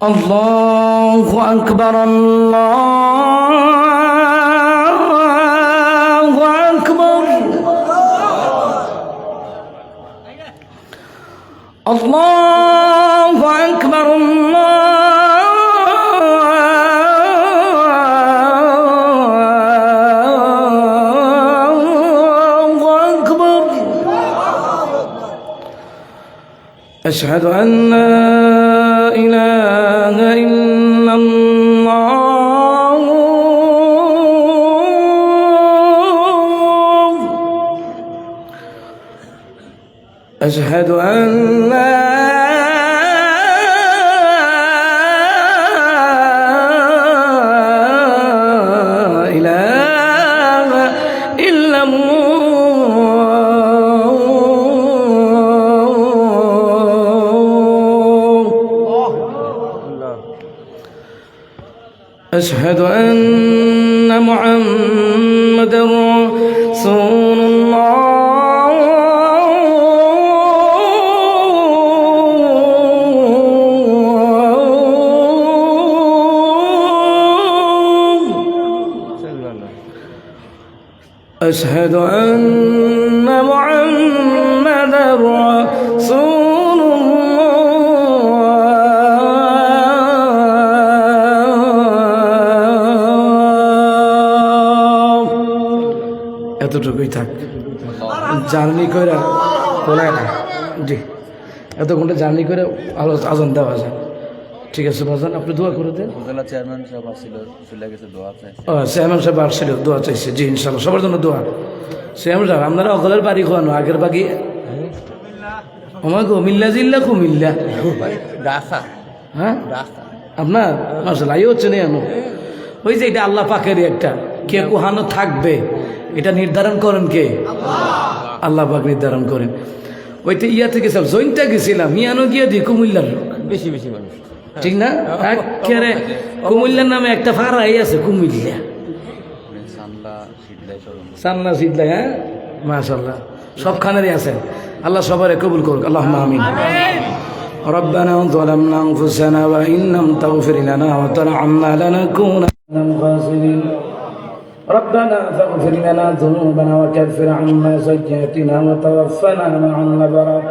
الله أكبر الله أكبر الله أكبر الله أكبر أشهد أن لا إله إلا الله أشهد أن لا إله إلا أشهد أن محمدًا رسول الله أشهد أن محمدًا رسول এতটুকুই থাক। জার্নি করে বলায় না জি, এত ঘন্টা জার্নি করে আজান দেওয়া যায়। ঠিক আছে বাজান, আপনি দোয়া করে দেন। চেয়ারম্যান সাহেব আসছিল, চলে গেছে, দোয়া চাইছে। চেয়ারম্যান সাহেব আসছিল, দোয়া চাইছে। জি ইনশাল্লাহ, সবার জন্য দোয়া। চেয়ারম্যান সাহেব আপনারা অকলের বাড়ি খোয়ানো আগের বাকি আমার কুমিল্লা জিল্লা কুমিল্লা হ্যাঁ আপনার মাসাল্লাহ হচ্ছে না এমন। ওই যে এটা আল্লাহ পাকেরই একটা, কে কুহানো থাকবে এটা নির্ধারণ করেন কে? আল্লাহ পাক নির্ধারণ করেন। ওইতে ইয়া থেকে সব জৈনটা গেছিলাম, ইয়ানো গিয়ে দিই কুমিল্লার লোক বেশি বেশি মানুষ, ঠিক না? একেবারে কুমিল্লার নামে একটা ফাড়াই আছে কুমিল্লা, সান্না শীতলাই। হ্যাঁ মাশাল্লাহ, সবখানেরই আছে। আল্লাহ সবারে কবুল করুক, আল্লাহুম্মা আমিন। ربنا ظلمنا أنفسنا وإن لم تغفر لنا وترحمنا لنكونن من الخاسرين ربنا فاغفر لنا ذنوبنا وكفر عنا سيئاتنا وتوفنا مع الأبرار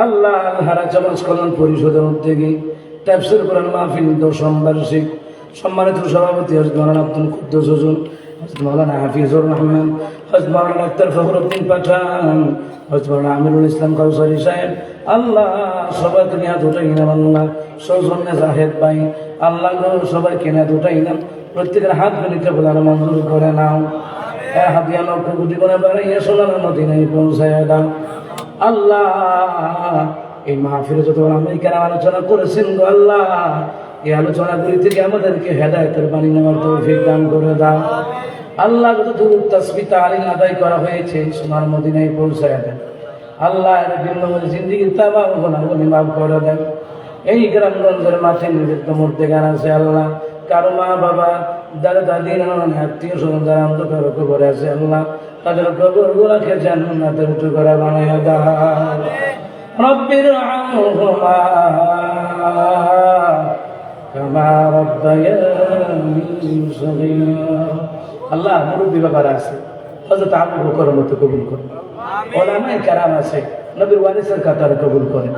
আল্লাহ হারা চামচ কল্যাণ পরিষদের উদ্যোগে তাফসীর কোরআন মাহফিল 10ম বার্ষিক সম্মানিত সভাপতি হযরত মাওলানা আব্দুল কুদ্দুস হুজুর, হযরত মাওলানা হাফিজুর রহমান, হযরত মাওলানা আক্তার ফখরুদ্দিন পাঠান, হযরত মাওলানা আমিরুল ইসলাম কাউসারি সাহেব, আল্লাহ সবাইকে নিয়ে দুটাই নাম, আল্লাহ সৌজন্যে জাহেদ ভাই, আল্লাহ সবাইকে নিয়ে দুটাই নাম, প্রত্যেকের হাত গলিতে বলার মঞ্জুর করে নাও। হাতিয়া লক্ষ কোটি করে বাড়াইয়া সোনার মদিনায় পৌঁছায় দাও। আল্লাহ এই মাহফিলে যত আমেরিকার আলোচনা করেছেন গো আল্লাহ, এই আলোচনাগুলি থেকে আমাদেরকে হেদায়েতের বাণী নেওয়ার তৌফিক দান করে দাও। আল্লাহ যত দুরূদ তাসবিহ তাহলিল আদায় করা হয়েছে সোনার মদিনায় পৌঁছায় দেন। আল্লাহ এর বিন্দুময় জিন্দেগির তামাম গুনাহগুলি মাফ করে দেন। এই গ্রামগঞ্জের মাঠে নিযুক্ত মূর্তি গান আছে আল্লাহ, কারো মা বাবা দাদা দাদি আত্মীয় স্বজন যারা অন্ধকার কবরে আছে আল্লাহ, তাদের কবরগুলোকে জান্নাতের টুকরা বানাইয়া দাও। রব্বির আনহুমা কামা রাব্বায়ানি সগীরা। আল্লাহ মুরব্বী বাবারা আছে, হযরত আবু বকরের মতো কবুল করেন। ওলামায়ে কেরাম আছে, নবীর ওয়ারিসের কাতারে কবুল করেন।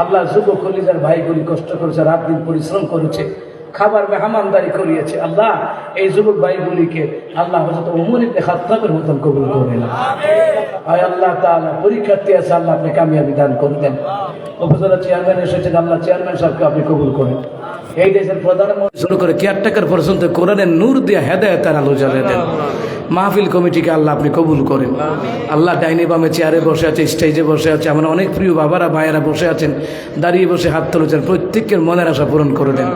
আল্লাহ যুবক কলিজার ভাইগুলি কষ্ট করেছে, রাত দিন পরিশ্রম করেছে, খাবার মেহমানদারি করিয়েছে। আল্লাহ এই যুবক ভাইগুলিকে আল্লাহ হযরত ওমর ইবনে খাত্তাবের মতন কবুল করেন। আয় আল্লাহ তাআলা পরীক্ষার্থী আছে, আল্লাহ আপনি কামিয়াবি দান করবেন। উপজেলা চেয়ারম্যান এসেছেন, আল্লাহ চেয়ারম্যান সাহেবকে আপনি কবুল করেন। এই দেশের প্রধানমন্ত্রী শুরু করে কেয়ারটেকার পর্যন্ত কোরআনের নূর দিয়ে হেদায়েতের আলো জ্বালিয়ে দেন। মাহফিল কমিটিকে আল্লাহ আপনি কবুল করেন। আল্লাহ ডাইনে বামে চেয়ারে বসে আছে, স্টেজে বসে আছে, আমার অনেক প্রিয় বাবারা ভাইয়েরা বসে আছেন, দাঁড়িয়ে বসে হাত তুলেছেন, প্রত্যেকের মনের আশা পূরণ করে দেন।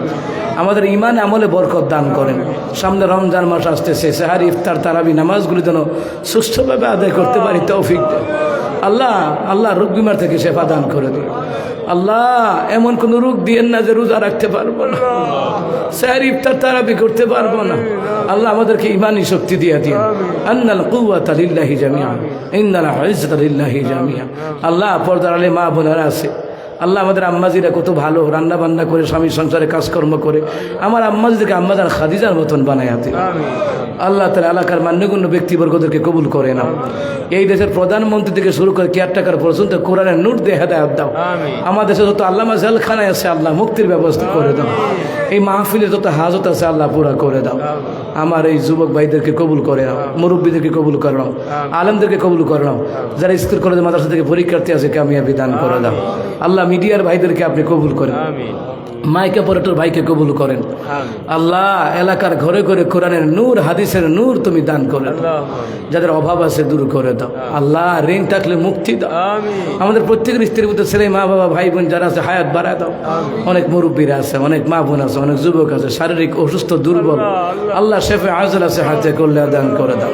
আমাদের ইমান আমলে বরকত দান করেন। সামনে রমজান মাস আসতেছে, সেহারি ইফতার তারাবি নামাজগুলি যেন সুষ্ঠুভাবে আদায় করতে পারি তৌফিক দেন। আল্লাহ আল্লাহ রোগ বিমার থেকে শেফা দান করে দিন। আল্লাহ এমন কোন রোগ দিয়েন না যে রোজা রাখতে পারবো না, সেহারি ইফতার তারাবি করতে পারবো না। আল্লাহ আমাদেরকে ইমানি শক্তি দিয়ে দিন। আন্নাল কুওয়াতা লিল্লাহি জামিআ, ইন্নাল ইজ্জাতা লিল্লাহি জামিআ। আল্লাহ পর্দার আলে মা বোনেরা আছে, আল্লাহ আমাদের আম্মাজিরা কত ভালো রান্না বান্না করে স্বামীর সংসারে কাজকর্ম করে, আমার আম্মাজিদেরকে আম্মাজান খাদিজার মতন বানায় হাতে। আল্লাহ তাআলা এলাকার মান্যগণ্য ব্যক্তিবর্গদেরকে কবুল করে নাও। এই দেশের প্রধানমন্ত্রী থেকে শুরু করে কেয়ারটেকার পর্যন্ত কোরআনের নূর দিয়ে হেদায়েত দাও। আমার দেশে যত আল্লামা জেলখানায় আছে আল্লাহ মুক্তির ব্যবস্থা করে দাও। এই মাহফিলে যত হাজত আছে আল্লাহ পুরা করে দাও। আমার এই যুবক ভাইদেরকে কবুল করে নাও, মুরব্বীদেরকে কবুল করে নাও, আলেমদেরকে কবুল করে নাও, যারা স্কুল কলেজ মাদ্রাসা থেকে পরীক্ষার্থী আছে কামিয়াবি দান করে দাও। আল্লাহ মিডিয়ার ভাইদেরকে আপনি কবুল করেন, মাইক অপারেটর ভাইকে কবুল করেন। আল্লাহ এলাকার ঘরে ঘরে কোরআনের নূর হাদিসের নূর তুমি দান করে দাও। যাদের অভাব আছে দূর করে দাও। আল্লাহ ঋণ থাকলে মুক্তি দাও। আমাদের প্রত্যেকের স্ত্রীর মধ্যে ছেলে মা বাবা ভাই বোন যারা আছে হায়াত বাড়ায় দাও। অনেক মুরব্বীরা আছে, অনেক মা বোন আছে, অনেক যুবক আছে শারীরিক অসুস্থ দুর্বল, আল্লাহ শেফে আজল আছে হাতে করলে দান করে দাও।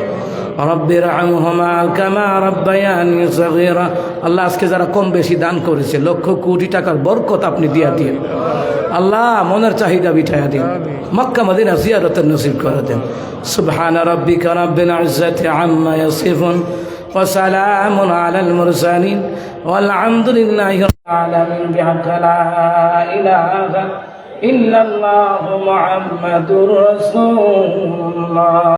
রব্বির আনহুমা কামা রাব্বায়ানি সগীরা। আল্লাহ আজকে যারা কম বেশি দান করেছে লক্ষ কোটি টাকার বরকত আপনি দিয়া দিন। আল্লাহ মনের চাহিদা বিঠাইয়া দিন, মক্কা মদিনা জিয়ারতের নসিব করে দেন। সুবহান রাব্বিকা রাব্বিল ইজ্জাতি আম্মা ইয়াসিফুন ওয়া সালামুন আলাল মুরসালিন ওয়াল হামদুলিল্লাহি রাব্বিল আলামিন। বিহাক্কি লা ইলাহা ইল্লাল্লাহু মুহাম্মাদুর রাসূলুল্লাহ।